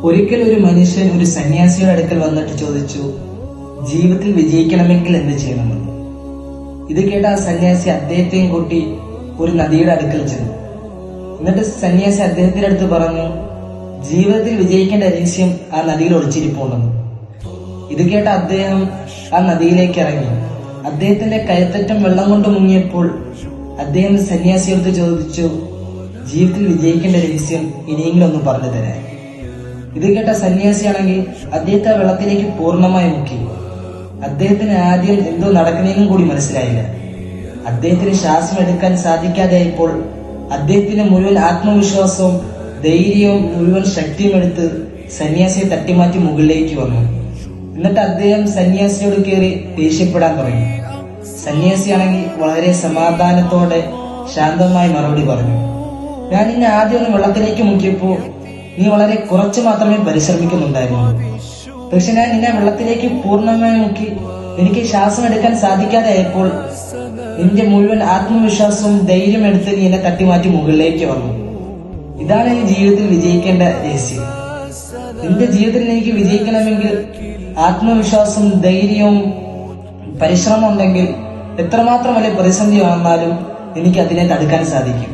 ഒരിക്കൽ ഒരു മനുഷ്യൻ ഒരു സന്യാസിയുടെ അടുക്കൽ വന്നിട്ട് ചോദിച്ചു, ജീവിതത്തിൽ വിജയിക്കണമെങ്കിൽ എന്ത് ചെയ്യണമെന്ന്. ഇത് കേട്ട ആ സന്യാസി അദ്ദേഹത്തെയും കൂട്ടി ഒരു നദിയുടെ അടുക്കൽ ചെന്നു. എന്നിട്ട് സന്യാസി അദ്ദേഹത്തിന്റെ അടുത്ത് പറഞ്ഞു, ജീവിതത്തിൽ വിജയിക്കേണ്ട രഹസ്യം ആ നദിയിൽ ഒളിച്ചിരിപ്പുണ്ടെന്ന്. ഇത് കേട്ട അദ്ദേഹം ആ നദിയിലേക്ക് ഇറങ്ങി. അദ്ദേഹത്തിന്റെ കൈത്തറ്റം വെള്ളം കൊണ്ട് മുങ്ങിയപ്പോൾ അദ്ദേഹം സന്യാസിയോട് ചോദിച്ചു, ജീവിതത്തിൽ വിജയിക്കേണ്ട രഹസ്യം ഇനിയെങ്കിലും ഒന്ന് പറഞ്ഞു തരാൻ. ഇത് കേട്ട സന്യാസിയാണെങ്കിൽ അദ്ദേഹത്തെ വെള്ളത്തിലേക്ക് പൂർണ്ണമായി മുക്കി. അദ്ദേഹത്തിന് ആദ്യം എന്തോ നടക്കുന്നതിനും കൂടി മനസ്സിലായില്ല. അദ്ദേഹത്തിന് ശ്വാസം എടുക്കാൻ സാധിക്കാതെയായപ്പോൾ അദ്ദേഹത്തിന്റെ മുഴുവൻ ആത്മവിശ്വാസവും ധൈര്യവും മുഴുവൻ ശക്തിയും എടുത്ത് സന്യാസിയെ തട്ടിമാറ്റി മുകളിലേക്ക് വന്നു. എന്നിട്ട് അദ്ദേഹം സന്യാസിയോട് കയറി ദേഷ്യപ്പെടാൻ തുടങ്ങി. സന്യാസിയാണെങ്കിൽ വളരെ സമാധാനത്തോടെ ശാന്തമായി മറുപടി പറഞ്ഞു, ഞാൻ നിന്നെ ആദ്യം ഒന്ന് വെള്ളത്തിലേക്ക് മുക്കിയപ്പോ നീ വളരെ കുറച്ച് മാത്രമേ പരിശ്രമിക്കുന്നുണ്ടായിരുന്നു. പക്ഷെ ഞാൻ നിന്നെ വെള്ളത്തിലേക്ക് പൂർണ്ണമായി മുക്കി എനിക്ക് ശ്വാസം എടുക്കാൻ സാധിക്കാതെ ആയപ്പോൾ നിന്റെ മുഴുവൻ ആത്മവിശ്വാസവും ധൈര്യം എടുത്ത് നീ എന്നെ തട്ടിമാറ്റി മുകളിലേക്ക് വന്നു. ഇതാണ് ഈ ജീവിതത്തിൽ വിജയിക്കേണ്ട രഹസ്യം. നിന്റെ ജീവിതത്തിൽ എനിക്ക് വിജയിക്കണമെങ്കിൽ ആത്മവിശ്വാസവും ധൈര്യവും പരിശ്രമം ഉണ്ടെങ്കിൽ എത്രമാത്രം വലിയ പ്രതിസന്ധി വന്നാലും എനിക്ക് അതിനെ തടുക്കാൻ സാധിക്കും.